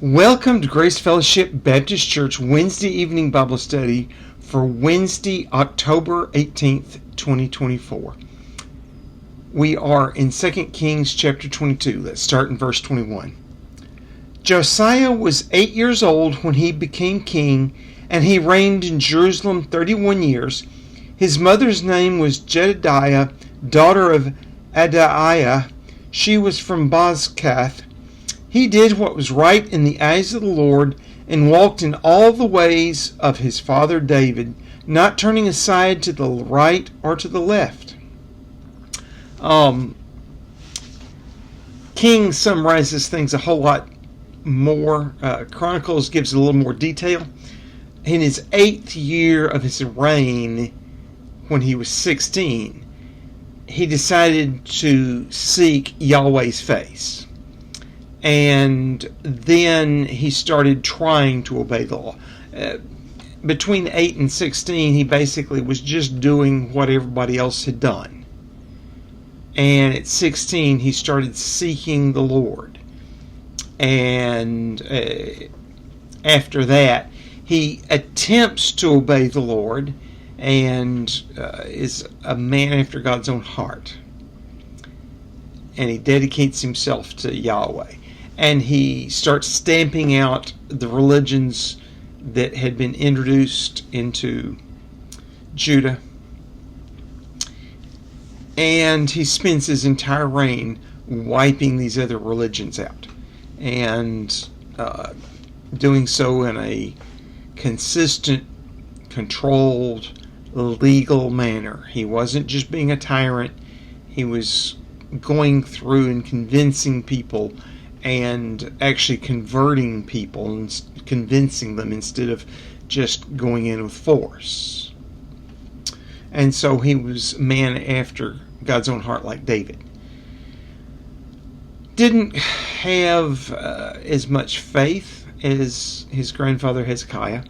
Welcome to Grace Fellowship Baptist Church Wednesday evening Bible study for Wednesday, October 18th, 2024. We are in 2 Kings chapter 22. Let's start in verse 21. Josiah was 8 years old when he became king, and he reigned in Jerusalem 31 years. His mother's name was Jedidiah, daughter of Adaiah. She was from Bozkath. He did what was right in the eyes of the Lord and walked in all the ways of his father David, not turning aside to the right or to the left. King summarizes things a whole lot more. Chronicles gives a little more detail. In his 8th year of his reign, when he was 16, he decided to seek Yahweh's face. And then he started trying to obey the law. Between 8 and 16, he basically was just doing what everybody else had done. And at 16, he started seeking the Lord. And after that, he attempts to obey the Lord and is a man after God's own heart. And he dedicates himself to Yahweh. And he starts stamping out the religions that had been introduced into Judah. And he spends his entire reign wiping these other religions out. And doing so in a consistent, controlled, legal manner. He wasn't just being a tyrant. He was going through and convincing people and actually converting people and convincing them instead of just going in with force. And so he was a man after God's own heart like David. Didn't have as much faith as his grandfather Hezekiah,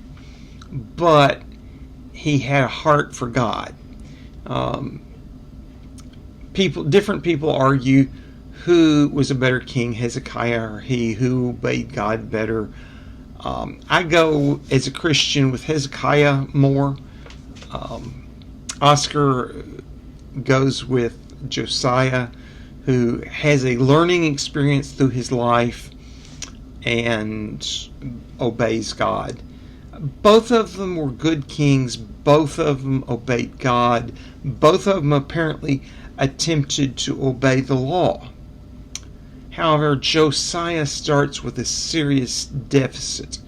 but he had a heart for God. Different people argue who was a better king, Hezekiah or he who obeyed God better. I go as a Christian with Hezekiah more. Oscar goes with Josiah, who has a learning experience through his life and obeys God. Both of them were good kings. Both of them obeyed God. Both of them apparently attempted to obey the law. However, Josiah starts with a serious deficit.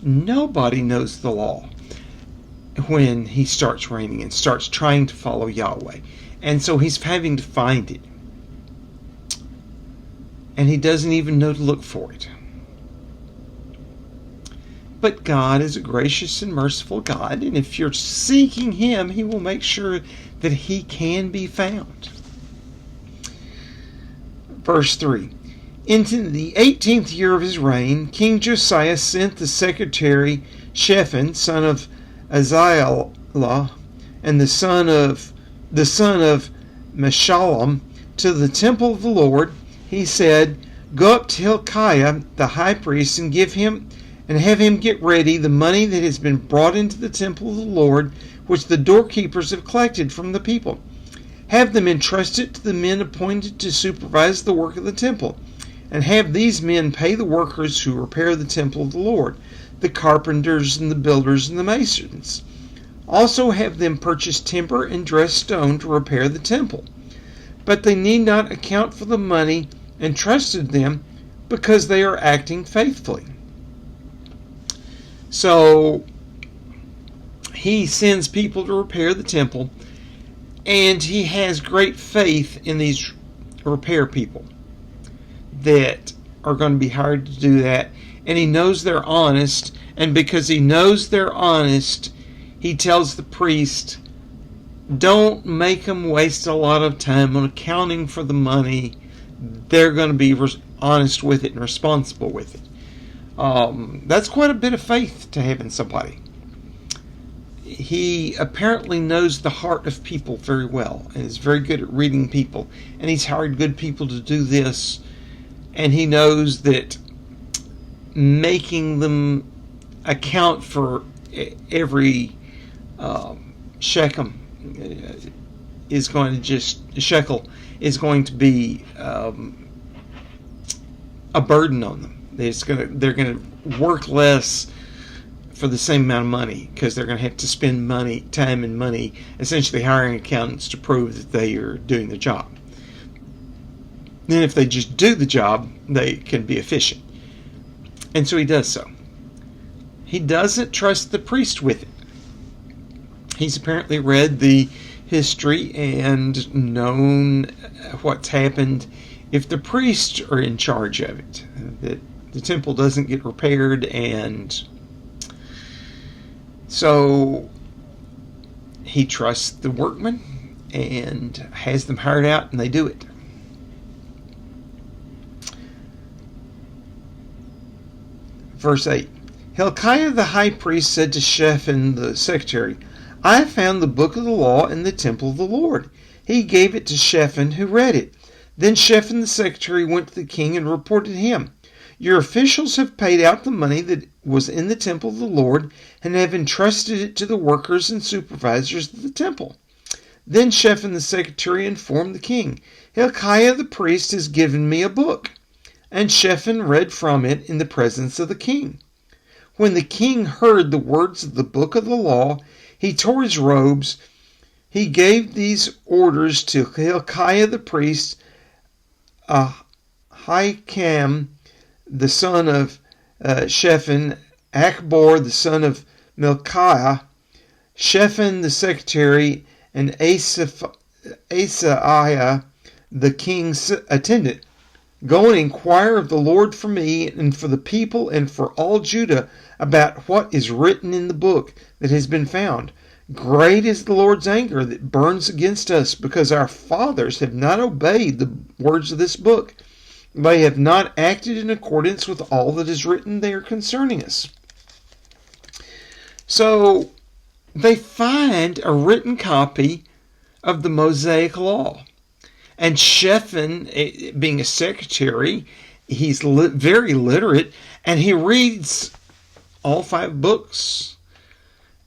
Nobody knows the law when he starts reigning and starts trying to follow Yahweh. And so he's having to find it. And he doesn't even know to look for it. But God is a gracious and merciful God, and if you're seeking Him, He will make sure that He can be found. Verse 3. Into the 18th year of his reign, King Josiah sent the secretary Shaphan, son of Azaliah, and the son of Meshullam, to the temple of the Lord. He said, "Go up to Hilkiah the high priest and have him get ready the money that has been brought into the temple of the Lord, which the doorkeepers have collected from the people. Have them entrust it to the men appointed to supervise the work of the temple, and have these men pay the workers who repair the temple of the Lord, the carpenters and the builders and the masons. Also have them purchase timber and dressed stone to repair the temple. But they need not account for the money entrusted them, because they are acting faithfully." So he sends people to repair the temple, and he has great faith in these repair people that are going to be hired to do that. And he knows they're honest, and because he knows they're honest, he tells the priest, don't make them waste a lot of time on accounting for the money. They're going to be honest with it and responsible with it. That's quite a bit of faith to have in somebody. He apparently knows the heart of people very well and is very good at reading people. And he's hired good people to do this. And he knows that making them account for every shekel is going to be a burden on them. They're going to work less for the same amount of money because they're going to have to spend time and money, essentially hiring accountants to prove that they are doing the job. Then if they just do the job, they can be efficient. And so he does so. He doesn't trust the priest with it. He's apparently read the history and known what's happened if the priests are in charge of it. That the temple doesn't get repaired, and so he trusts the workmen and has them hired out, and they do it. Verse 8. Hilkiah the high priest said to Shaphan the secretary, I have found the book of the law in the temple of the Lord. He gave it to Shaphan, who read it. Then Shaphan the secretary went to the king and reported to him, Your officials have paid out the money that was in the temple of the Lord and have entrusted it to the workers and supervisors of the temple. Then Shaphan the secretary informed the king, Hilkiah the priest has given me a book. And Shaphan read from it in the presence of the king. When the king heard the words of the book of the law, he tore his robes. He gave these orders to Hilkiah the priest, Ahikam the son of Shaphan, Achbor the son of Milkiah, Shaphan the secretary, and Asaiah the king's attendant. Go and inquire of the Lord for me and for the people and for all Judah about what is written in the book that has been found. Great is the Lord's anger that burns against us because our fathers have not obeyed the words of this book. They have not acted in accordance with all that is written there concerning us. So they find a written copy of the Mosaic Law. And Shaphan, being a secretary, he's very literate, and he reads all 5 books.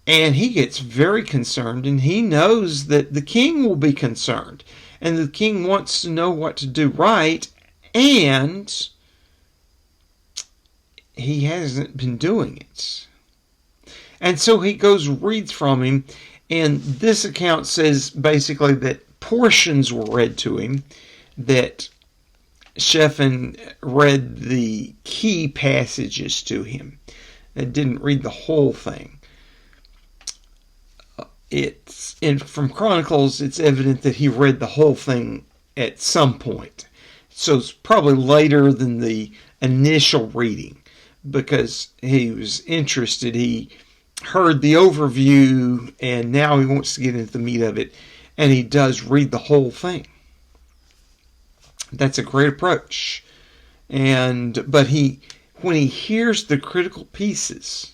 And he gets very concerned, and he knows that the king will be concerned. And the king wants to know what to do right, and he hasn't been doing it. And so he reads from him, and this account says basically that portions were read to him, that Shaphan read the key passages to him. It didn't read the whole thing. From Chronicles, it's evident that he read the whole thing at some point. So it's probably later than the initial reading, because he was interested. He heard the overview, and now he wants to get into the meat of it. And he does read the whole thing. That's a great approach. But when he hears the critical pieces,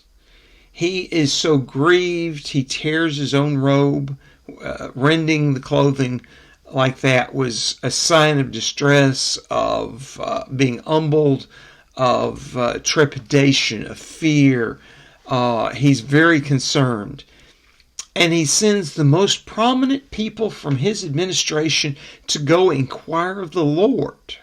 he is so grieved, he tears his own robe. Rending the clothing like that was a sign of distress, of being humbled, of trepidation, of fear. He's very concerned. And he sends the most prominent people from his administration to go inquire of the Lord.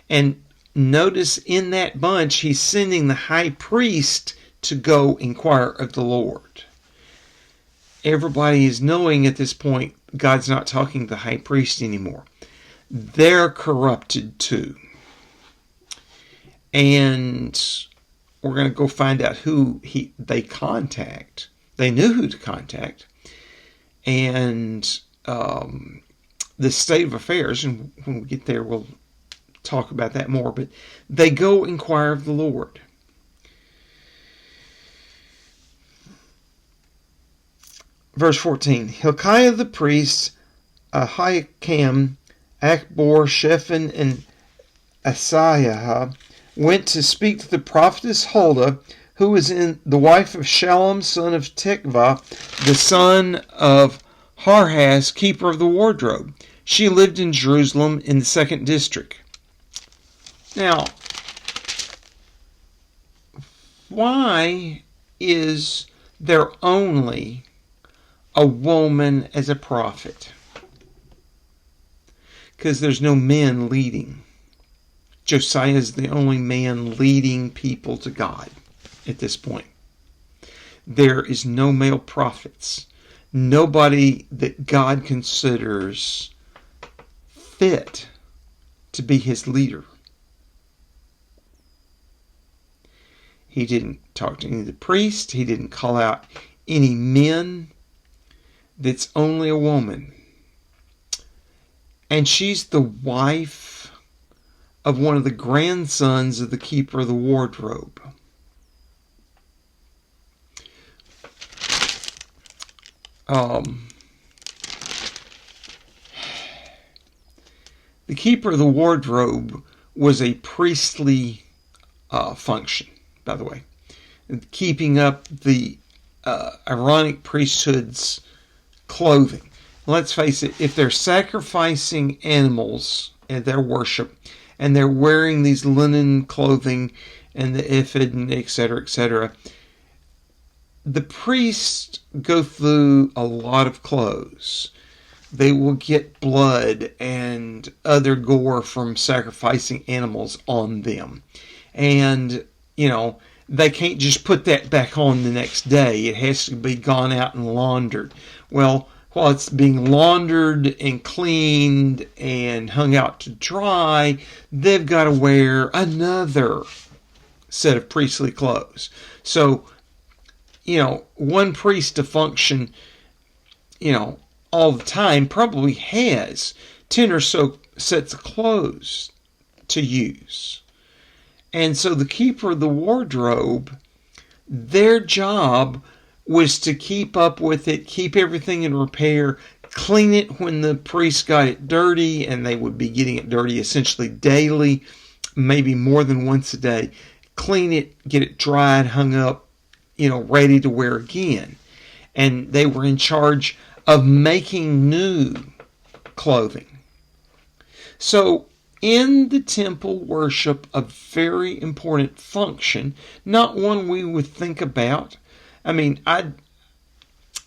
And notice in that bunch, he's sending the high priest to go inquire of the Lord. Everybody is knowing at this point, God's not talking to the high priest anymore. They're corrupted too. And we're going to go find out who they contact. They knew who to contact. And the state of affairs, and when we get there, we'll talk about that more. But they go inquire of the Lord. Verse 14. Hilkiah the priest, Ahikam, Achbor, Shaphan, and Asaiah went to speak to the prophetess Huldah, who was the wife of Shallum, son of Tikvah, the son of Harhas, keeper of the wardrobe. She lived in Jerusalem in the 2nd district. Now, why is there only a woman as a prophet? Because there's no men leading. Josiah is the only man leading people to God at this point. There is no male prophets. Nobody that God considers fit to be his leader. He didn't talk to any of the priests. He didn't call out any men. That's only a woman. And she's the wife of one of the grandsons of the keeper of the wardrobe. The keeper of the wardrobe was a priestly function, by the way. Keeping up the Aaronic priesthood's clothing. Let's face it, if they're sacrificing animals in their worship and they're wearing these linen clothing and the ephod and etc., the priests go through a lot of clothes. They will get blood and other gore from sacrificing animals on them. And, they can't just put that back on the next day. It has to be gone out and laundered. Well, while it's being laundered and cleaned and hung out to dry, they've got to wear another set of priestly clothes. So, one priest to function, all the time probably has 10 or so sets of clothes to use. And so the keeper of the wardrobe, their job was to keep up with it, keep everything in repair, clean it when the priest got it dirty, and they would be getting it dirty essentially daily, maybe more than once a day. Clean it, get it dried, hung up, ready to wear again. And they were in charge of making new clothing. So, in the temple worship, a very important function, not one we would think about. I mean, I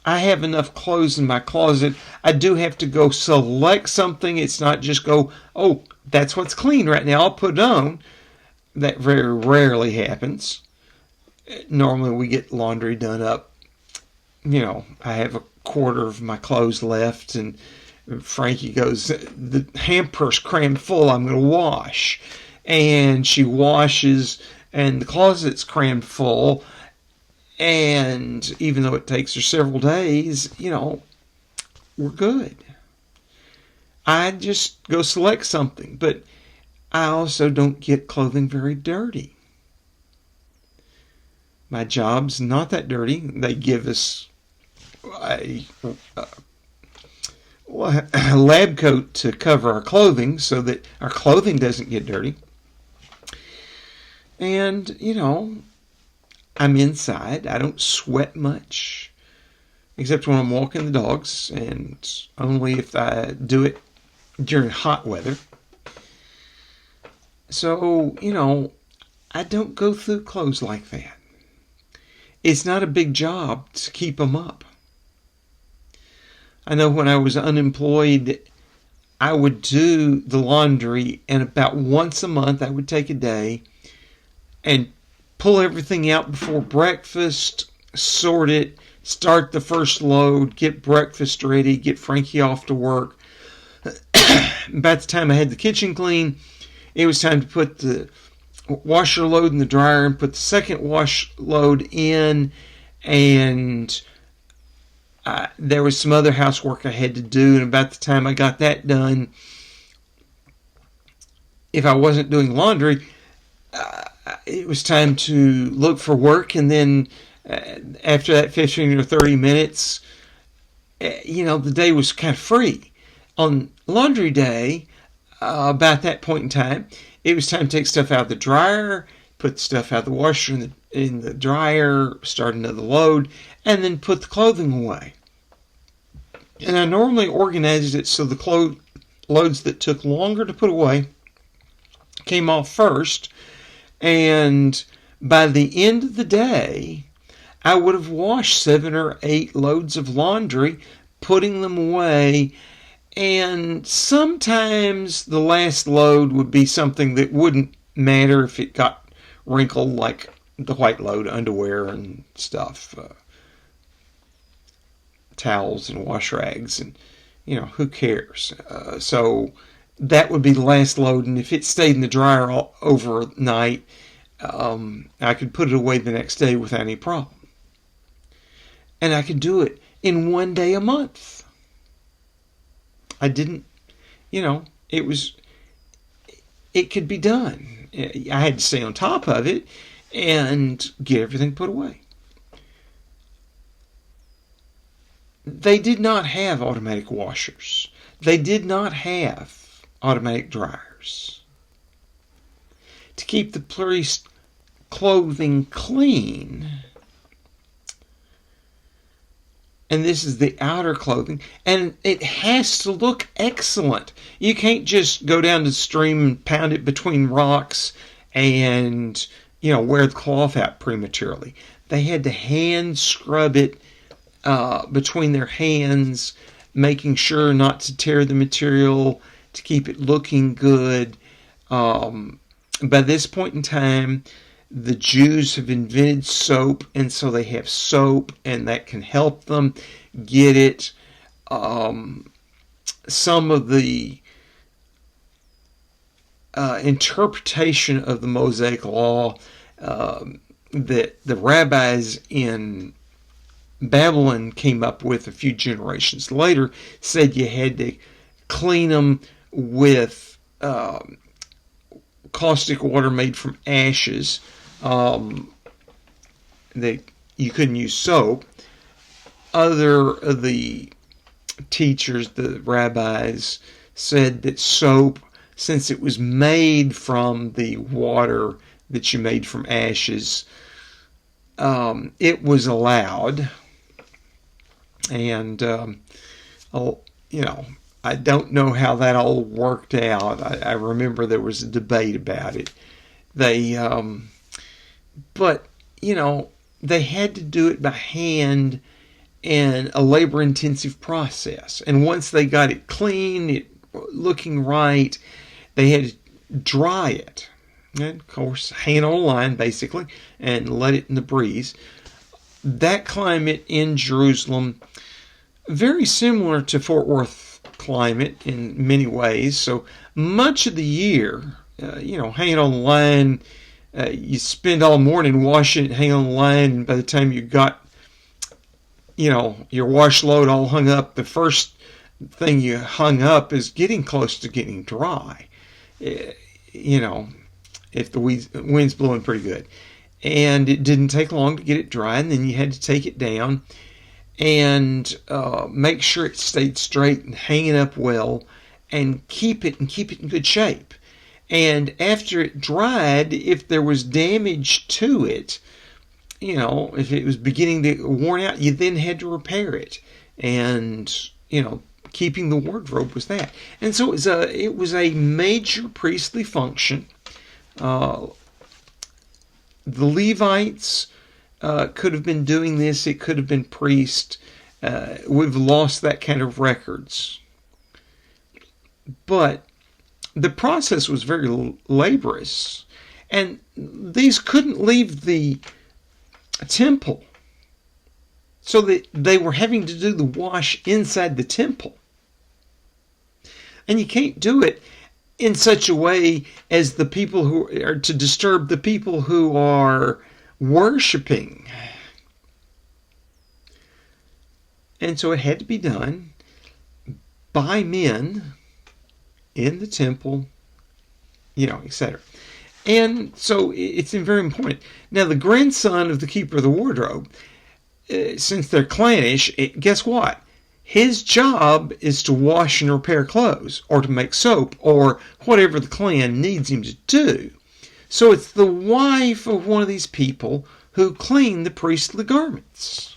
have enough clothes in my closet. I do have to go select something. It's not just go, oh, that's what's clean right now, I'll put it on. That very rarely happens. Normally we get laundry done up. I have a quarter of my clothes left, and Frankie goes, the hamper's crammed full, I'm going to wash. And she washes, and the closet's crammed full. And even though it takes her several days, we're good. I just go select something, but I also don't get clothing very dirty. My job's not that dirty. They give us a lab coat to cover our clothing so that our clothing doesn't get dirty. And, I'm inside. I don't sweat much, except when I'm walking the dogs, and only if I do it during hot weather. So, I don't go through clothes like that. It's not a big job to keep them up. I know when I was unemployed, I would do the laundry, and about once a month I would take a day and pull everything out before breakfast, sort it, start the first load, get breakfast ready, get Frankie off to work. By the time I had the kitchen clean, it was time to put the washer load in the dryer and put the second wash load in, and there was some other housework I had to do, and about the time I got that done, if I wasn't doing laundry, it was time to look for work, and then after that 15 or 30 minutes, the day was kind of free. On laundry day, about that point in time, it was time to take stuff out of the dryer, put stuff out of the washer in the dryer, start another load, and then put the clothing away. And I normally organized it so the loads that took longer to put away came off first, and by the end of the day, I would have washed 7 or 8 loads of laundry, putting them away. And sometimes the last load would be something that wouldn't matter if it got wrinkled, like the white load, underwear and stuff, towels and wash rags, and who cares? So that would be the last load, and if it stayed in the dryer overnight, I could put it away the next day without any problem. And I could do it in one day a month. I didn't, it could be done. I had to stay on top of it and get everything put away. They did not have automatic washers. They did not have automatic dryers. To keep the priest's clothing clean, and this is the outer clothing, and it has to look excellent. You can't just go down to the stream and pound it between rocks and, wear the cloth out prematurely. They had to hand scrub it between their hands, making sure not to tear the material, to keep it looking good. By this point in time, the Jews have invented soap, and so they have soap, and that can help them get it. Some of the interpretation of the Mosaic Law that the rabbis in Babylon came up with a few generations later said you had to clean them with caustic water made from ashes. That you couldn't use soap. Other of the teachers, the rabbis, said that soap, since it was made from the water that you made from ashes, it was allowed. And I don't know how that all worked out. I remember there was a debate about it. But they had to do it by hand, and a labor-intensive process. And once they got it clean, it looking right, they had to dry it. And of course, hang it on a line, basically, and let it in the breeze. That climate in Jerusalem, very similar to Fort Worth climate in many ways. So much of the year, hanging on the line, you spend all morning washing it, hanging on the line, and by the time you got, your wash load all hung up, the first thing you hung up is getting close to getting dry. If the wind's blowing pretty good. And it didn't take long to get it dry, and then you had to take it down and make sure it stayed straight and hanging up well, and keep it in good shape. And after it dried, if there was damage to it, if it was beginning to worn out, you then had to repair it. And keeping the wardrobe was that. And so it was a major priestly function. The Levites could have been doing this. It could have been priests. We've lost that kind of records. But the process was very laborious. And these couldn't leave the temple. So that they were having to do the wash inside the temple. And you can't do it in such a way as the people who are to disturb the people who are worshiping. And so it had to be done by men in the temple, etc. And so it's very important. Now, the grandson of the keeper of the wardrobe, since they're clannish, guess what? His job is to wash and repair clothes, or to make soap, or whatever the clan needs him to do. So it's the wife of one of these people who clean the priestly garments.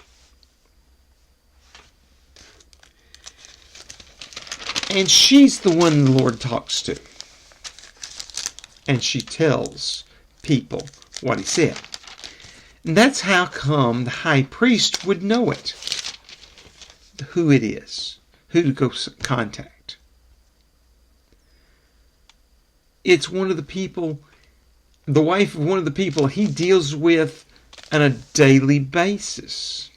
And she's the one the Lord talks to. And she tells people what he said. And that's how come the high priest would know it, who it is, who to go contact. It's one of the people, the wife of one of the people he deals with on a daily basis.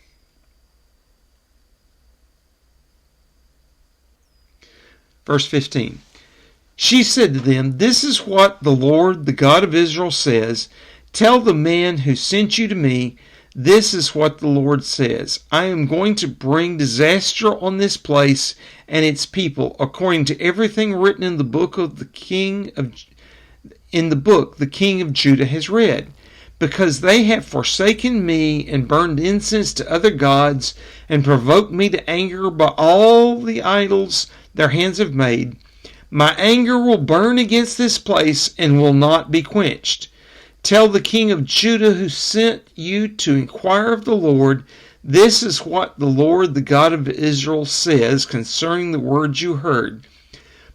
Verse 15. She said to them, "This is what the Lord, the God of Israel, says. Tell the man who sent you to me, this is what the Lord says. I am going to bring disaster on this place and its people, according to everything written in the book the king of Judah has read, because they have forsaken me and burned incense to other gods and provoked me to anger by all the idols their hands have made. My anger will burn against this place and will not be quenched. Tell the king of Judah who sent you to inquire of the Lord, this is what the Lord, the God of Israel, says concerning the words you heard.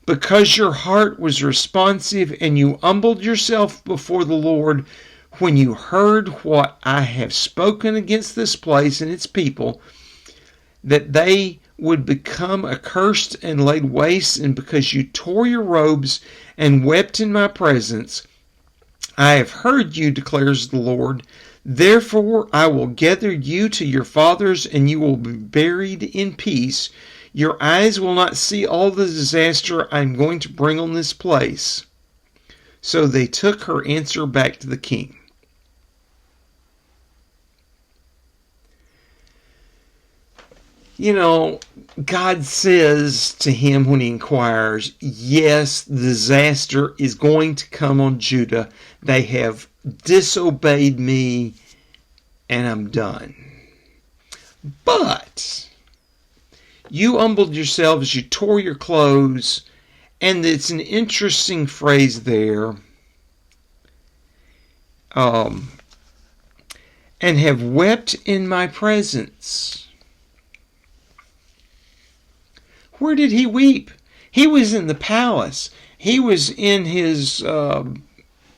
Because your heart was responsive and you humbled yourself before the Lord when you heard what I have spoken against this place and its people, that they would become accursed and laid waste, and because you tore your robes and wept in my presence, I have heard you, declares the Lord. Therefore I will gather you to your fathers, and you will be buried in peace. Your eyes will not see all the disaster I am going to bring on this place." So they took her answer back to the king. You know, God says to him when he inquires, yes, the disaster is going to come on Judah. They have disobeyed me, and I'm done. But you humbled yourselves, you tore your clothes, and it's an interesting phrase there. And have wept in my presence. Where did he weep? He was in the palace. He was in his,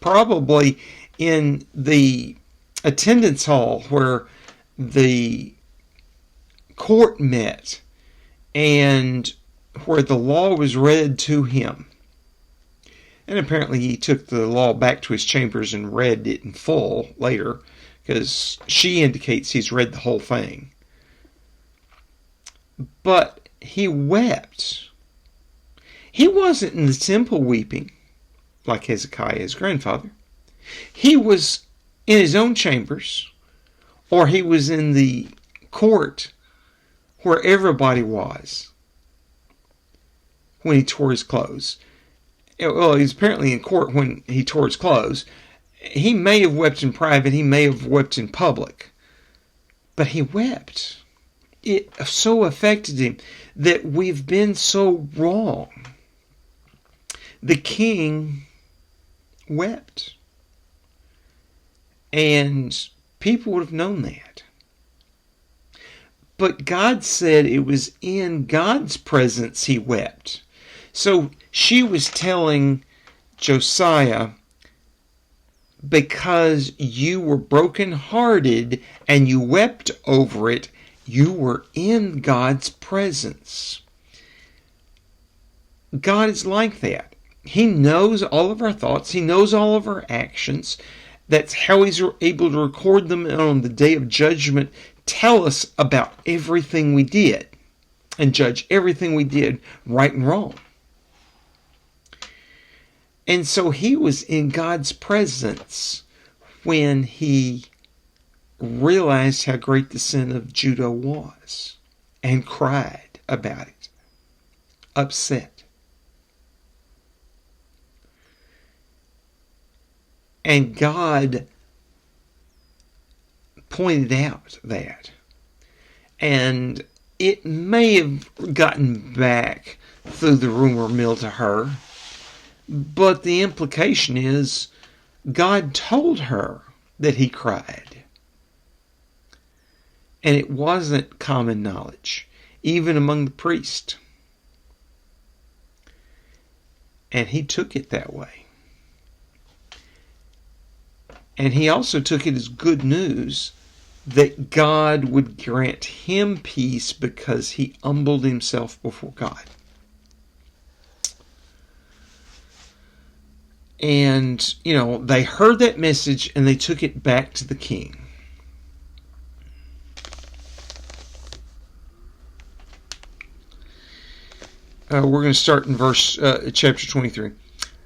probably in the attendance hall where the court met and where the law was read to him. And apparently he took the law back to his chambers and read it in full later, because she indicates he's read the whole thing. But he wept. He wasn't in the temple weeping like Hezekiah, his grandfather. He was in his own chambers, or he was in the court where everybody was when he tore his clothes. Well, he's apparently in court when he tore his clothes. He may have wept in private, he may have wept in public, but he wept. It so affected him that we've been so wrong. The king wept. And people would have known that. But God said it was in God's presence he wept. So she was telling Josiah, because you were brokenhearted and you wept over it, you were in God's presence. God is like that. He knows all of our thoughts. He knows all of our actions. That's how he's able to record them, and on the day of judgment tell us about everything we did and judge everything we did, right and wrong. And so he was in God's presence when he realized how great the sin of Judah was and cried about it, upset. And God pointed out that. And it may have gotten back through the rumor mill to her, but the implication is God told her that he cried. And it wasn't common knowledge, even among the priests. And he took it that way. And he also took it as good news that God would grant him peace because he humbled himself before God. And, they heard that message and they took it back to the king. We're going to start in chapter 23,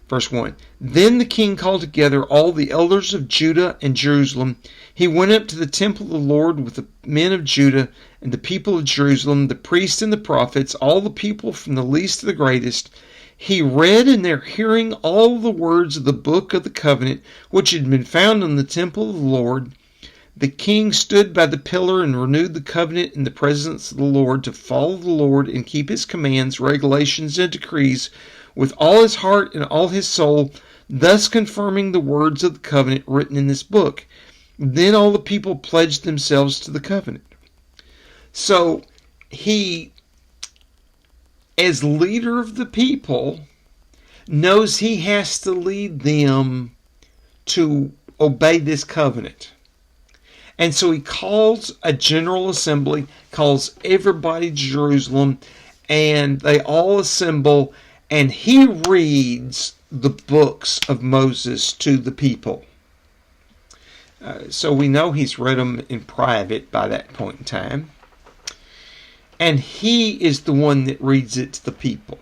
verse 1. Then the king called together all the elders of Judah and Jerusalem. He went up to the temple of the Lord with the men of Judah and the people of Jerusalem, the priests and the prophets, all the people from the least to the greatest. He read in their hearing all the words of the book of the covenant, which had been found in the temple of the Lord. The king stood by the pillar and renewed the covenant in the presence of the Lord to follow the Lord and keep his commands, regulations, and decrees with all his heart and all his soul, thus confirming the words of the covenant written in this book. Then all the people pledged themselves to the covenant. So he, as leader of the people, knows he has to lead them to obey this covenant. And so he calls a general assembly, calls everybody to Jerusalem, and they all assemble, and he reads the books of Moses to the people. So we know he's read them in private by that point in time. And he is the one that reads it to the people.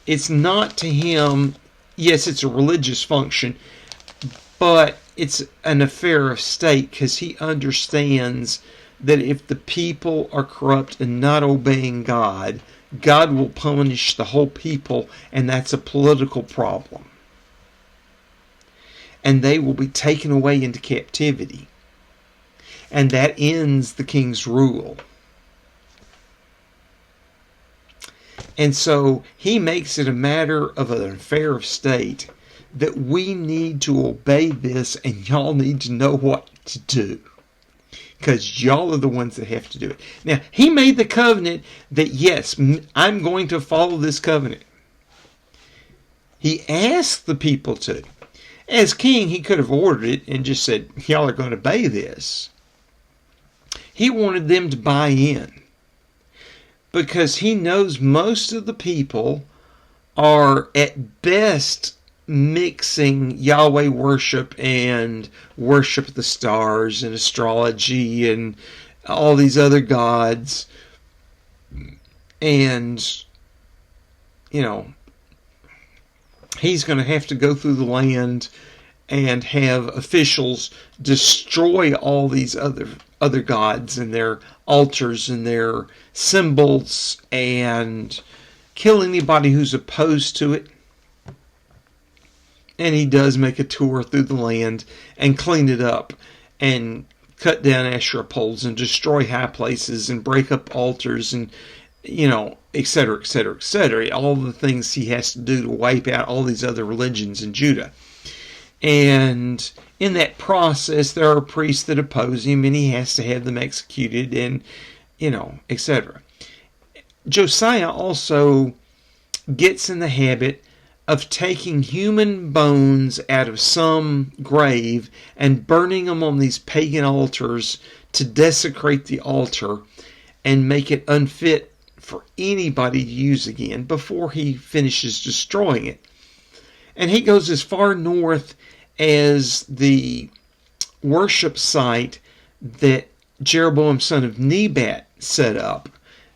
It's not to him, yes, it's a religious function, but it's an affair of state because he understands that if the people are corrupt and not obeying God, God will punish the whole people, and that's a political problem. And they will be taken away into captivity. And that ends the king's rule. And so he makes it a matter of an affair of state that we need to obey this, and y'all need to know what to do. Because y'all are the ones that have to do it. Now, he made the covenant that, yes, I'm going to follow this covenant. He asked the people to. As king, he could have ordered it and just said, y'all are going to obey this. He wanted them to buy in. Because he knows most of the people are at best mixing Yahweh worship and worship of the stars and astrology and all these other gods. And, he's going to have to go through the land and have officials destroy all these other gods and their altars and their symbols and kill anybody who's opposed to it. And he does make a tour through the land and clean it up and cut down Asherah poles and destroy high places and break up altars and, etc., etc., etc. All the things he has to do to wipe out all these other religions in Judah. And in that process, there are priests that oppose him, and he has to have them executed and, etc. Josiah also gets in the habit of taking human bones out of some grave and burning them on these pagan altars to desecrate the altar and make it unfit for anybody to use again before he finishes destroying it. And he goes as far north as the worship site that Jeroboam, son of Nebat, set up.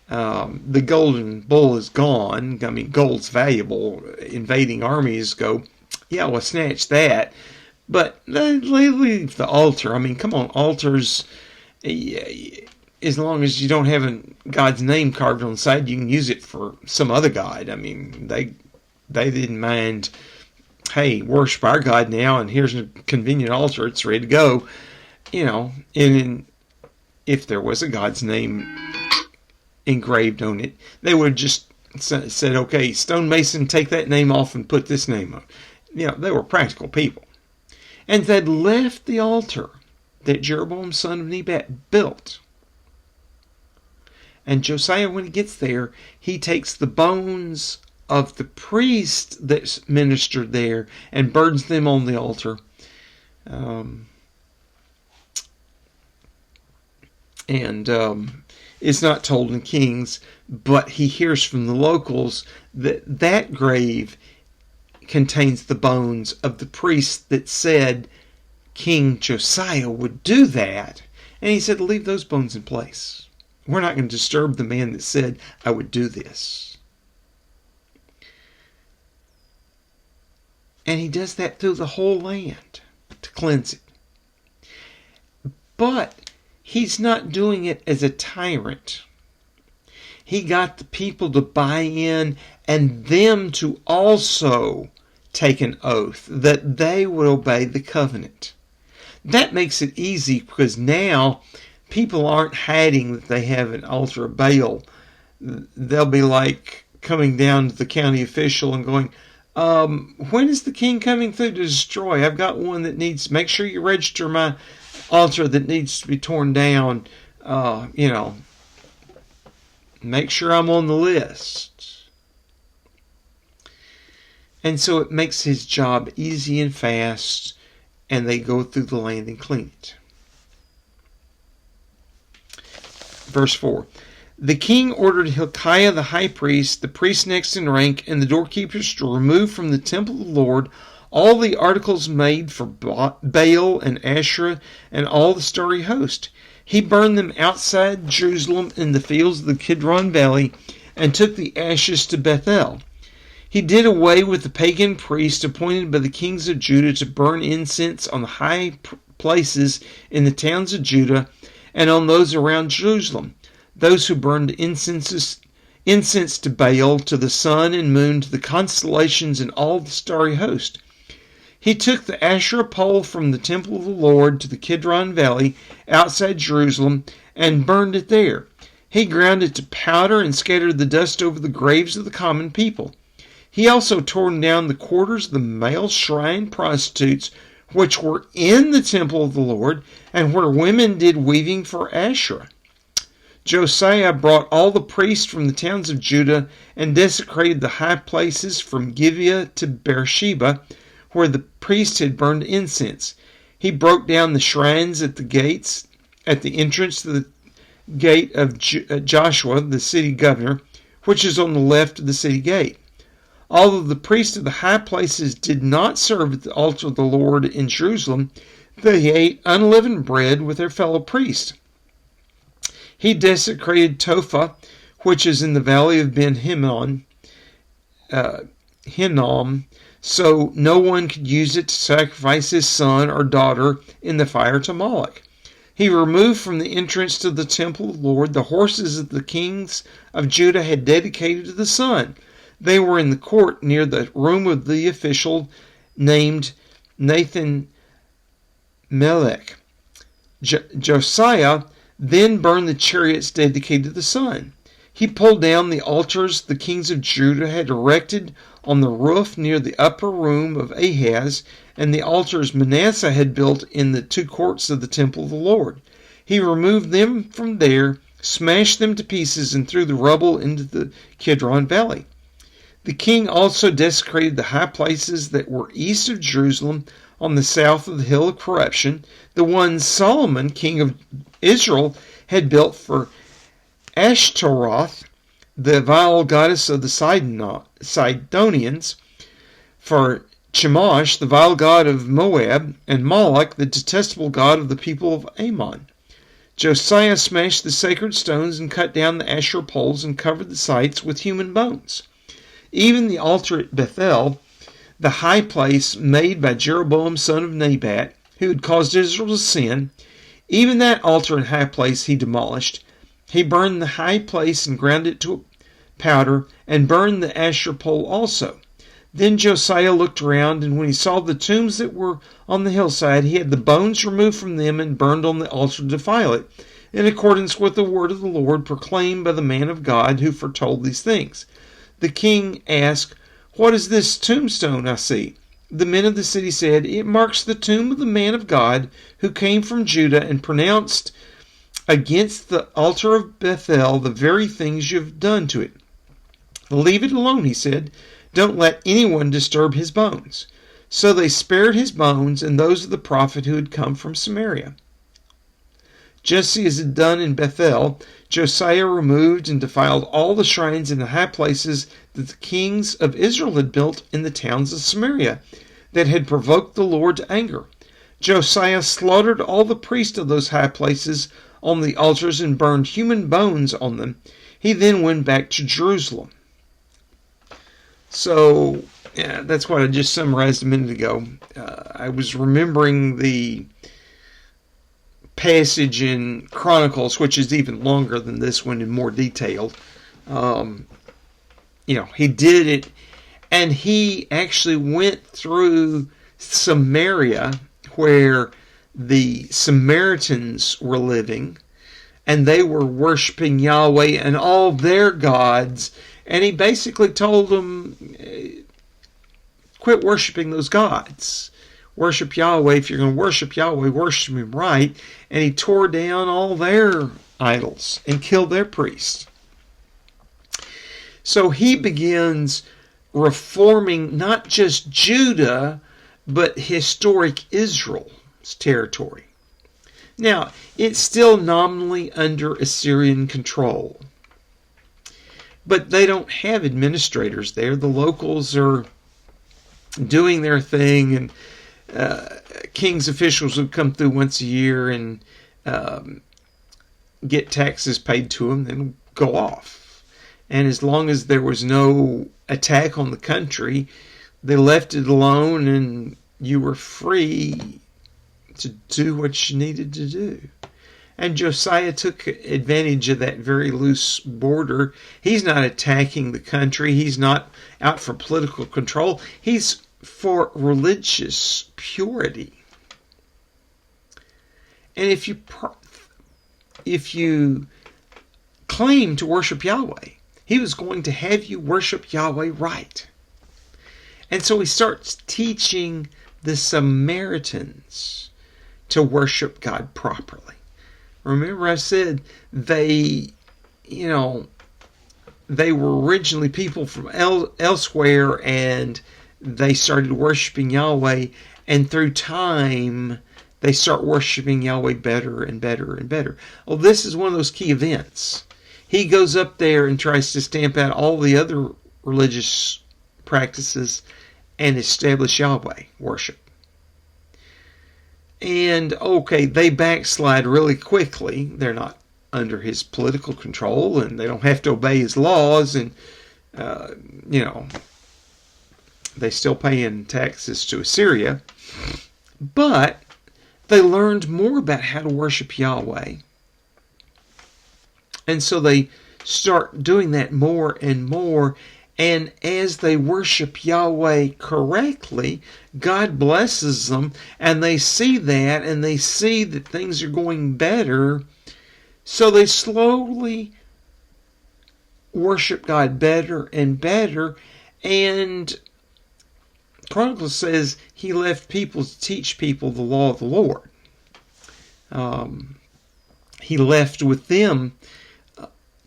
The golden bull is gone. I mean, gold's valuable. Invading armies go, yeah, well, snatch that. But they leave the altar. I mean, come on, altars, as long as you don't have God's name carved on the side, you can use it for some other god. I mean, they didn't mind, hey, worship our God now, and here's a convenient altar. It's ready to go. And if there was a God's name engraved on it, they would have just said, okay, stonemason, take that name off and put this name on. They were practical people. And they'd left the altar that Jeroboam, son of Nebat, built. And Josiah, when he gets there, he takes the bones of the priest that ministered there and burns them on the altar. Um, and it's not told in Kings, but he hears from the locals that that grave contains the bones of the priest that said King Josiah would do that. And he said, leave those bones in place. We're not going to disturb the man that said, I would do this. And he does that through the whole land to cleanse it. But he's not doing it as a tyrant. He got the people to buy in and them to also take an oath that they would obey the covenant. That makes it easy because now people aren't hiding that they have an altar of Baal. They'll be like coming down to the county official and going, when is the king coming through to destroy? I've got one that needs, make sure you register my altar that needs to be torn down. Make sure I'm on the list. And so it makes his job easy and fast, and they go through the land and clean it. Verse 4. The king ordered Hilkiah the high priest, the priest next in rank, and the doorkeepers to remove from the temple of the Lord all the articles made for Baal and Asherah and all the starry host. He burned them outside Jerusalem in the fields of the Kidron Valley and took the ashes to Bethel. He did away with the pagan priests appointed by the kings of Judah to burn incense on the high places in the towns of Judah and on those around Jerusalem, those who burned incense to Baal, to the sun and moon, to the constellations and all the starry host. He took the Asherah pole from the temple of the Lord to the Kidron Valley outside Jerusalem and burned it there. He ground it to powder and scattered the dust over the graves of the common people. He also tore down the quarters of the male shrine prostitutes which were in the temple of the Lord and where women did weaving for Asherah. Josiah brought all the priests from the towns of Judah and desecrated the high places from Gibeah to Beersheba, where the priests had burned incense. He broke down the shrines at the gates, at the entrance to the gate of Joshua, the city governor, which is on the left of the city gate. Although the priests of the high places did not serve at the altar of the Lord in Jerusalem, they ate unleavened bread with their fellow priests. He desecrated Tophah, which is in the valley of Ben Hinnom, so no one could use it to sacrifice his son or daughter in the fire to Moloch. He removed from the entrance to the temple of the Lord the horses that the kings of Judah had dedicated to the sun. They were in the court near the room of the official named Nathan Melech. Josiah then burned the chariots dedicated to the sun. He pulled down the altars the kings of Judah had erected on the roof near the upper room of Ahaz, and the altars Manasseh had built in the two courts of the temple of the Lord. He removed them from there, smashed them to pieces, and threw the rubble into the Kidron Valley. The king also desecrated the high places that were east of Jerusalem on the south of the hill of corruption, the ones Solomon, king of Israel, had built for Ashtaroth, the vile goddess of the Sidonians, for Chemosh, the vile god of Moab, and Moloch, the detestable god of the people of Ammon. Josiah smashed the sacred stones and cut down the Asherah poles and covered the sites with human bones. Even the altar at Bethel, the high place made by Jeroboam son of Nebat, who had caused Israel to sin, even that altar and high place he demolished. He burned the high place and ground it to powder, and burned the Asherah pole also. Then Josiah looked around, and when he saw the tombs that were on the hillside, he had the bones removed from them and burned on the altar to defile it, in accordance with the word of the Lord proclaimed by the man of God who foretold these things. The king asked, "What is this tombstone I see?" The men of the city said, "It marks the tomb of the man of God who came from Judah and pronounced against the altar of Bethel the very things you have done to it." "Leave it alone," he said. "Don't let anyone disturb his bones." So they spared his bones and those of the prophet who had come from Samaria. Just as he had done in Bethel, Josiah removed and defiled all the shrines and the high places that the kings of Israel had built in the towns of Samaria, that had provoked the Lord to anger. Josiah slaughtered all the priests of those high places on the altars and burned human bones on them. He then went back to Jerusalem. So, yeah, that's what I just summarized a minute ago. I was remembering the passage in Chronicles, which is even longer than this one and more detailed. He did it, and he actually went through Samaria, where the Samaritans were living, and they were worshiping Yahweh and all their gods, and he basically told them, quit worshiping those gods. Worship Yahweh. If you're going to worship Yahweh, worship Him right. And he tore down all their idols and killed their priests. So he begins reforming not just Judah, but historic Israel's territory. Now, it's still nominally under Assyrian control, but they don't have administrators there. The locals are doing their thing, and king's officials would come through once a year and get taxes paid to them, then go off. And as long as there was no attack on the country, they left it alone, and you were free to do what you needed to do. And Josiah took advantage of that very loose border. He's not attacking the country. He's not out for political control. He's for religious purity. And if you claim to worship Yahweh, he was going to have you worship Yahweh right. And so he starts teaching the Samaritans to worship God properly. Remember I said they were originally people from elsewhere, and they started worshiping Yahweh, and through time they start worshiping Yahweh better and better and better. Well, this is one of those key events. He goes up there and tries to stamp out all the other religious practices and establish Yahweh worship. And, okay, they backslide really quickly. They're not under his political control, and they don't have to obey his laws, and, they still paying taxes to Assyria. But they learned more about how to worship Yahweh. And so they start doing that more and more. And as they worship Yahweh correctly, God blesses them, and they see that, and they see that things are going better. So they slowly worship God better and better. And Chronicles says he left people to teach people the law of the Lord. He left with them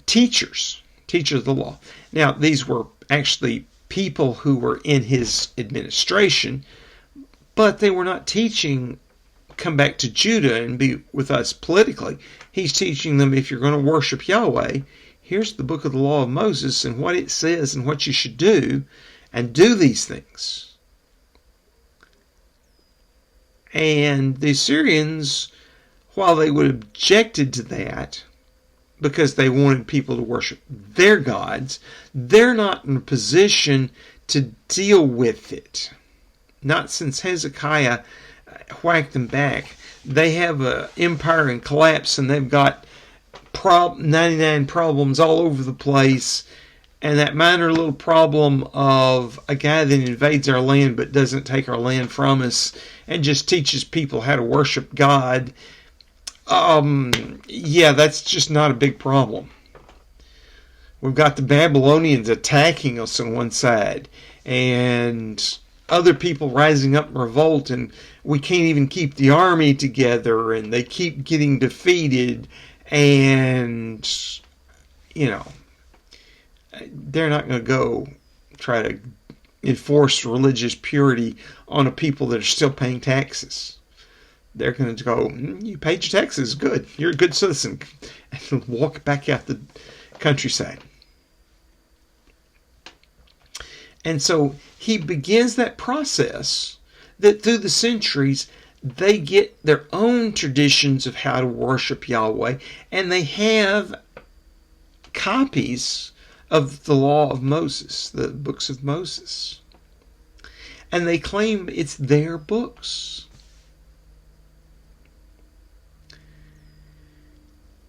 teachers of the law. Now, these were actually people who were in his administration, but they were not teaching, come back to Judah and be with us politically. He's teaching them, if you're going to worship Yahweh, here's the book of the law of Moses and what it says and what you should do, and do these things. And the Assyrians, while they would have objected to that, because they wanted people to worship their gods, they're not in a position to deal with it. Not since Hezekiah whacked them back. They have an empire in collapse, and they've got 99 problems all over the place. And that minor little problem of a guy that invades our land but doesn't take our land from us and just teaches people how to worship God, that's just not a big problem. We've got the Babylonians attacking us on one side, and other people rising up in revolt, and we can't even keep the army together, and they keep getting defeated, and, they're not going to go try to enforce religious purity on a people that are still paying taxes. They're going to go, you paid your taxes, good, you're a good citizen, and walk back out the countryside. And so he begins that process that through the centuries they get their own traditions of how to worship Yahweh, and they have copies of the law of Moses, the books of Moses. And they claim it's their books.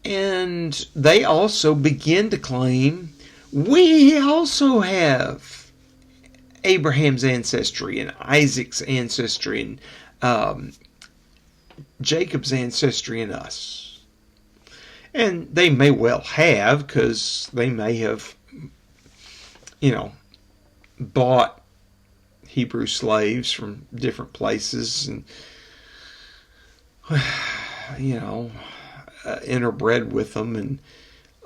And they also begin to claim we also have Abraham's ancestry and Isaac's ancestry and Jacob's ancestry in us. And they may well have, because they may have, bought Hebrew slaves from different places and, interbred with them and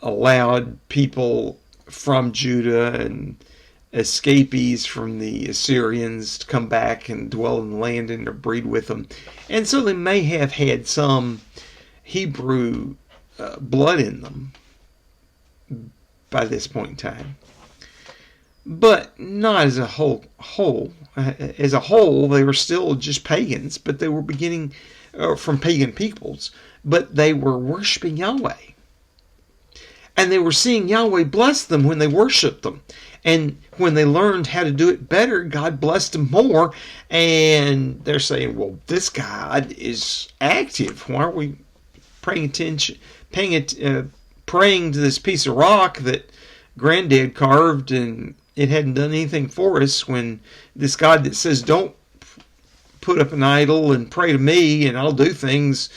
allowed people from Judah and escapees from the Assyrians to come back and dwell in the land and breed with them. And so they may have had some Hebrew blood in them by this point in time. But not as a whole. As a whole, they were still just pagans, but they were beginning from pagan peoples, but they were worshiping Yahweh. And they were seeing Yahweh bless them when they worshiped them. And when they learned how to do it better, God blessed them more. And they're saying, well, this God is active. Why aren't we praying to this piece of rock that Granddad carved and it hadn't done anything for us, when this God that says, don't put up an idol and pray to me and I'll do things.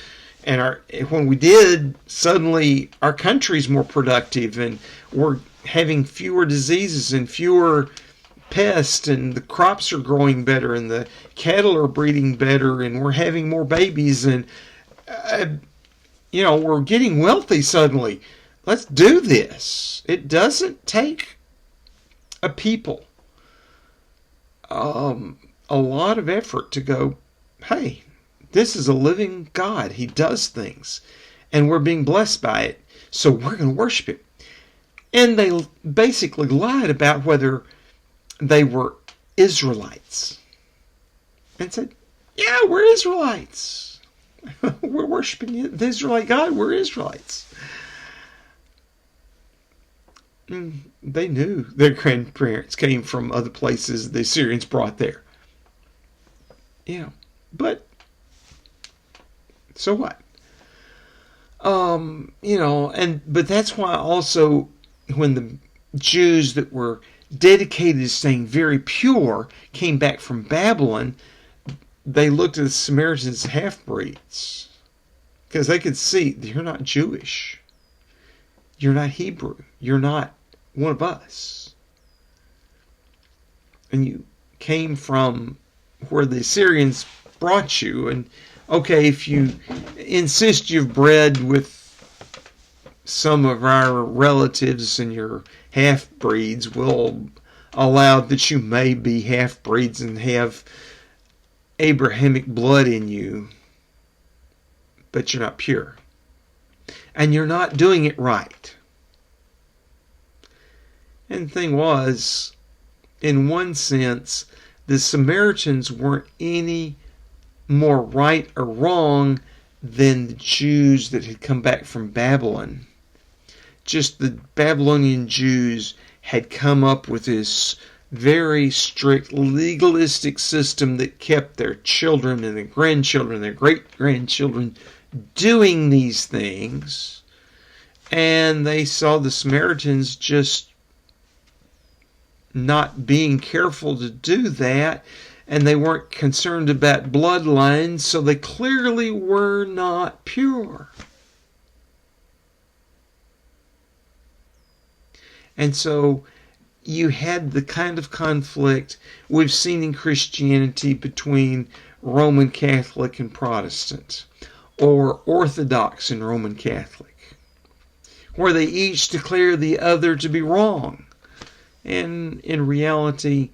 And when we did, suddenly our country's more productive and we're having fewer diseases and fewer pests, and the crops are growing better and the cattle are breeding better and we're having more babies and, we're getting wealthy suddenly. Let's do this. It doesn't take a people a lot of effort to go, hey, this is a living God. He does things and we're being blessed by it, so we're going to worship him. And they basically lied about whether they were Israelites and said, yeah, we're Israelites. We're worshiping the Israelite God. We're Israelites. They knew their grandparents came from other places the Assyrians brought there. But so what? But that's why also when the Jews that were dedicated to staying very pure came back from Babylon, they looked at the Samaritans as half-breeds, because they could see, you're not Jewish. You're not Hebrew. You're not one of us. And you came from where the Assyrians brought you. And okay, if you insist you've bred with some of our relatives and your half-breeds, we'll allow that you may be half-breeds and have Abrahamic blood in you, but you're not pure. And you're not doing it right. And the thing was, in one sense, the Samaritans weren't any more right or wrong than the Jews that had come back from Babylon. Just the Babylonian Jews had come up with this very strict legalistic system that kept their children and their grandchildren and their great-grandchildren doing these things. And they saw the Samaritans just not being careful to do that, and they weren't concerned about bloodlines, so they clearly were not pure. And so you had the kind of conflict we've seen in Christianity between Roman Catholic and Protestant, or Orthodox and Roman Catholic, where they each declare the other to be wrong. And in reality,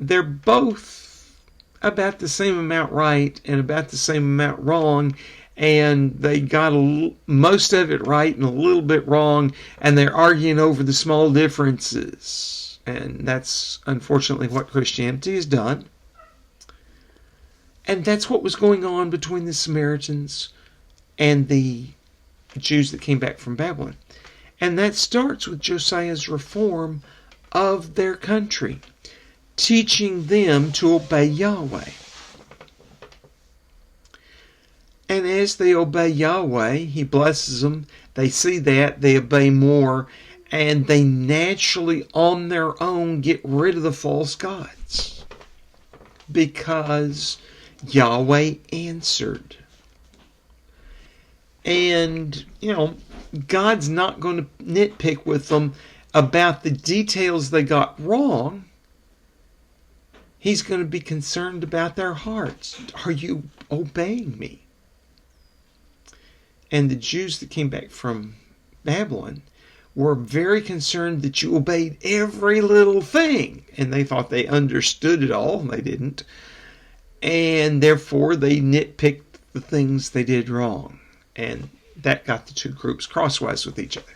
they're both about the same amount right and about the same amount wrong, and they got most of it right and a little bit wrong, and they're arguing over the small differences. And that's unfortunately what Christianity has done. And that's what was going on between the Samaritans and the Jews that came back from Babylon. And that starts with Josiah's reform of their country, teaching them to obey Yahweh. And as they obey Yahweh, He blesses them. They see that, they obey more, and they naturally, on their own, get rid of the false gods. Because Yahweh answered. And, God's not going to nitpick with them about the details they got wrong. He's going to be concerned about their hearts. Are you obeying me? And the Jews that came back from Babylon were very concerned that you obeyed every little thing. And they thought they understood it all, and they didn't. And therefore, they nitpicked the things they did wrong. And that got the two groups crosswise with each other.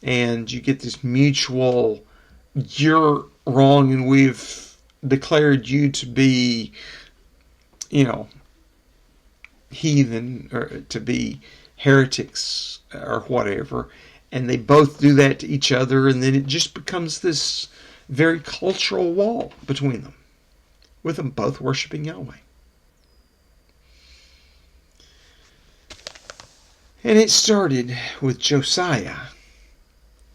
And you get this mutual, you're wrong and we've declared you to be, heathen, or to be heretics or whatever. And they both do that to each other, and then it just becomes this very cultural wall between them, with them both worshiping Yahweh. And it started with Josiah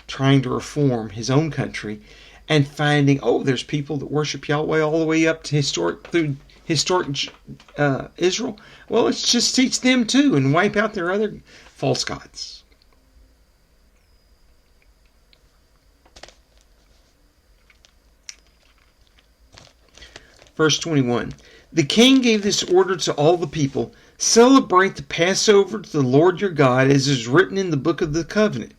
trying to reform his own country and finding, there's people that worship Yahweh all the way up to historic Israel. Well, let's just teach them too and wipe out their other false gods. Verse 21. The king gave this order to all the people: celebrate the Passover to the Lord your God, as is written in the book of the covenant.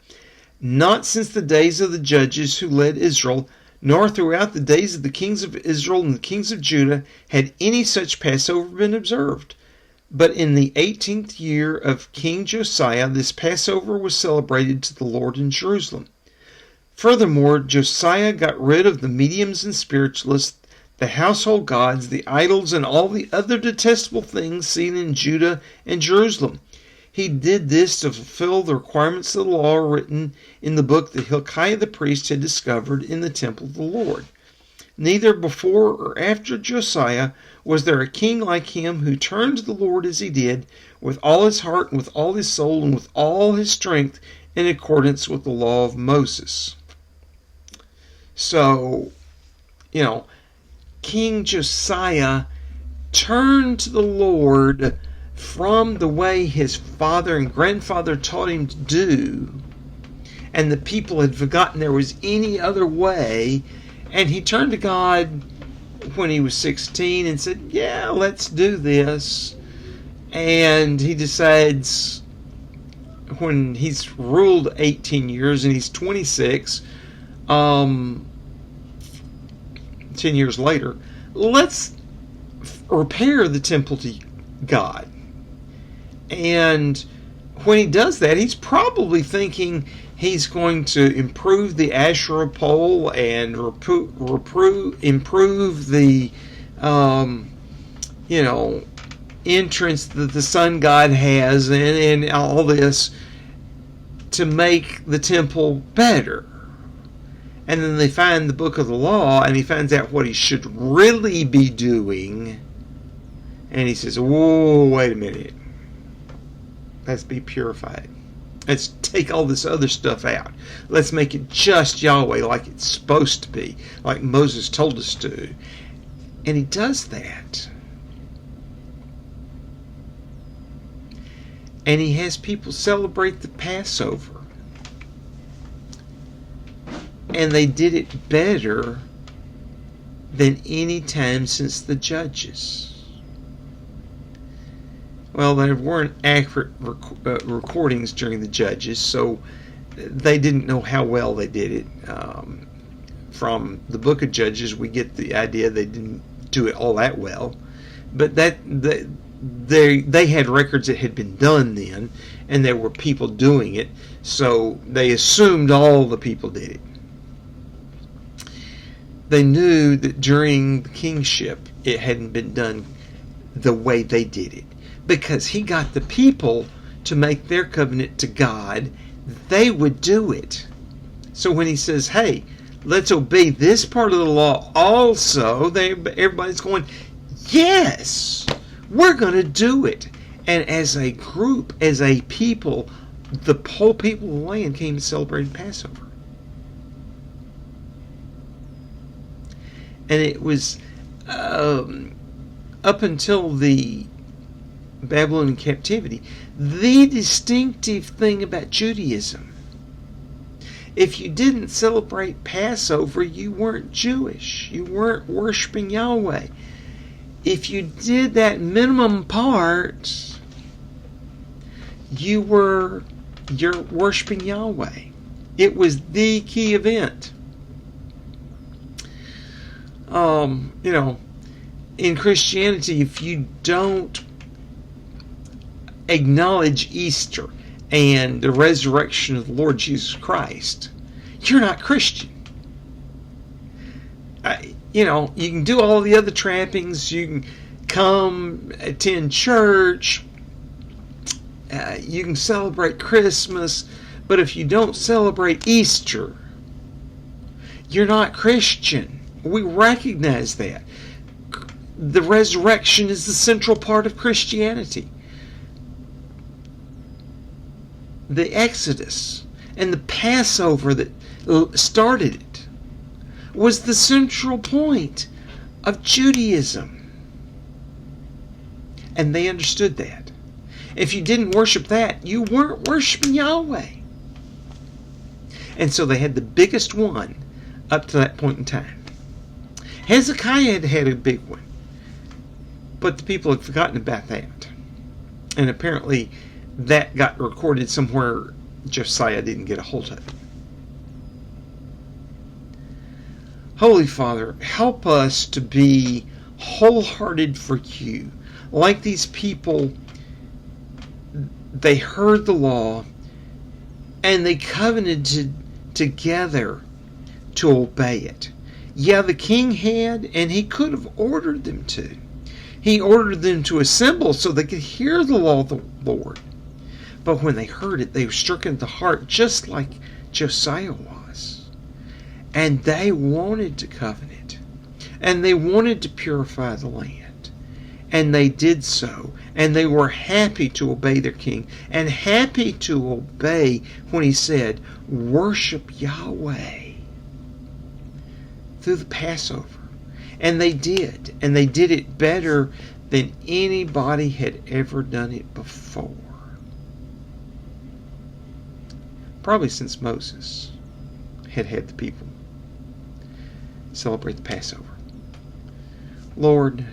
Not since the days of the judges who led Israel, nor throughout the days of the kings of Israel and the kings of Judah, had any such Passover been observed. But in the 18th year of King Josiah, this Passover was celebrated to the Lord in Jerusalem. Furthermore, Josiah got rid of the mediums and spiritualists, the household gods, the idols, and all the other detestable things seen in Judah and Jerusalem. He did this to fulfill the requirements of the law written in the book that Hilkiah the priest had discovered in the temple of the Lord. Neither before or after Josiah was there a king like him who turned to the Lord as he did, with all his heart and with all his soul and with all his strength, in accordance with the law of Moses. So, King Josiah turned to the Lord from the way his father and grandfather taught him to do, and the people had forgotten there was any other way, and he turned to God when he was 16 and said, yeah, let's do this. And he decides, when he's ruled 18 years and he's 26, 10 years later, let's repair the temple to God. And when he does that, he's probably thinking he's going to improve the Asherah pole and improve the, entrance that the sun god has, and all this to make the temple better. And then they find the book of the law, and he finds out what he should really be doing. And he says, whoa, wait a minute. Let's be purified. Let's take all this other stuff out. Let's make it just Yahweh like it's supposed to be, like Moses told us to. And he does that. And he has people celebrate the Passover. And they did it better than any time since the Judges. Well, there weren't accurate recordings during the Judges, so they didn't know how well they did it. from the book of Judges, we get the idea they didn't do it all that well. But they had records that had been done then, and there were people doing it, so they assumed all the people did it. They knew that during the kingship it hadn't been done the way they did it, because he got the people to make their covenant to God. They would do it. So when he says, hey, let's obey this part of the law also, everybody's going, yes, we're going to do it. And as a group, as a people, the whole people of the land came and celebrated Passover. And it was up until the Babylonian captivity, the distinctive thing about Judaism. If you didn't celebrate Passover, you weren't Jewish. You weren't worshiping Yahweh. If you did that minimum part, you're worshiping Yahweh. It was the key event. In Christianity, if you don't acknowledge Easter and the resurrection of the Lord Jesus Christ, you're not Christian. You can do all the other trappings. You can come, attend church. You can celebrate Christmas. But if you don't celebrate Easter, you're not Christian. We recognize that. The resurrection is the central part of Christianity. The Exodus and the Passover that started it was the central point of Judaism. And they understood that. If you didn't worship that, you weren't worshiping Yahweh. And so they had the biggest one up to that point in time. Hezekiah had a big one. But the people had forgotten about that. And apparently that got recorded somewhere Josiah didn't get a hold of it. Holy Father, help us to be wholehearted for you. Like these people, they heard the law and they covenanted together to obey it. Yeah, the king had, and he could have ordered them to. He ordered them to assemble so they could hear the law of the Lord. But when they heard it, they were stricken to the heart, just like Josiah was. And they wanted to covenant. And they wanted to purify the land. And they did so. And they were happy to obey their king. And happy to obey when he said, worship Yahweh through the Passover. And they did. And they did it better than anybody had ever done it before. Probably since Moses had the people celebrate the Passover. Lord,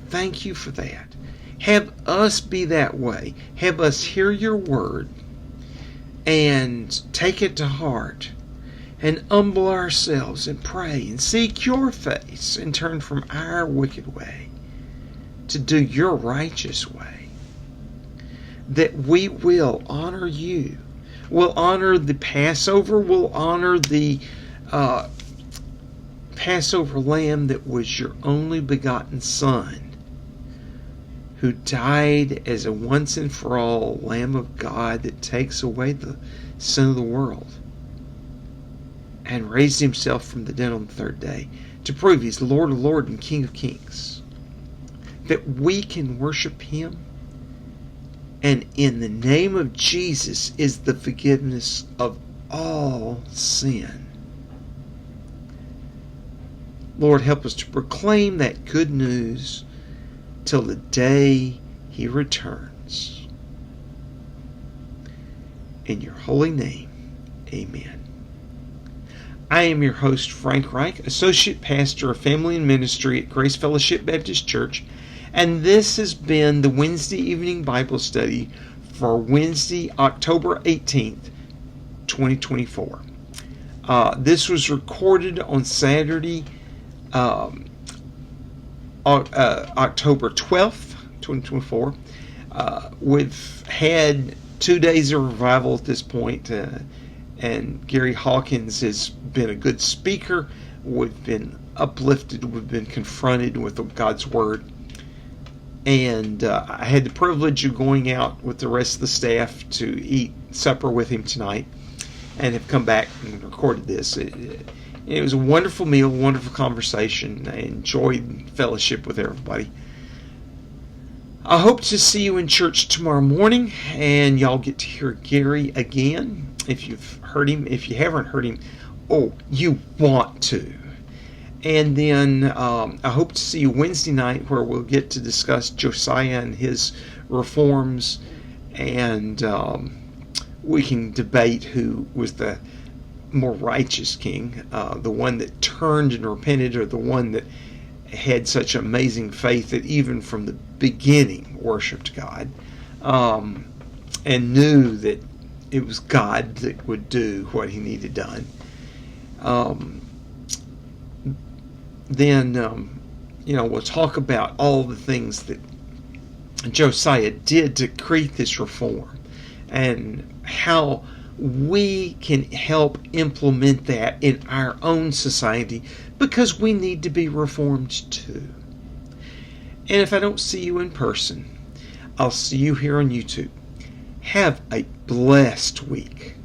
thank you for that. Have us be that way. Have us hear your word and take it to heart and humble ourselves and pray and seek your face and turn from our wicked way to do your righteous way. That we will honor you. We'll honor the Passover. We'll honor the Passover lamb that was your only begotten Son, who died as a once and for all Lamb of God that takes away the sin of the world, and raised himself from the dead on the third day to prove he's Lord of Lords and King of Kings. That we can worship him, and in the name of Jesus is the forgiveness of all sin. Lord, help us to proclaim that good news till the day he returns. In your holy name, amen. I am your host, Frank Reich, Associate Pastor of Family and Ministry at Grace Fellowship Baptist Church, and this has been the Wednesday evening Bible study for Wednesday, October 18th, 2024. This was recorded on Saturday, October 12th, 2024. We've had 2 days of revival at this point, and Gary Hawkins has been a good speaker. We've been uplifted, we've been confronted with God's Word. And I had the privilege of going out with the rest of the staff to eat supper with him tonight, and have come back and recorded this. It was a wonderful meal, wonderful conversation. I enjoyed fellowship with everybody. I hope to see you in church tomorrow morning, and y'all get to hear Gary again. If you've heard him, if you haven't heard him, you want to. And then I hope to see you Wednesday night, where we'll get to discuss Josiah and his reforms, and we can debate who was the more righteous king, the one that turned and repented, or the one that had such amazing faith that even from the beginning worshipped God, and knew that it was God that would do what he needed done. Then we'll talk about all the things that Josiah did to create this reform, and how we can help implement that in our own society, because we need to be reformed too. And if I don't see you in person, I'll see you here on YouTube. Have a blessed week.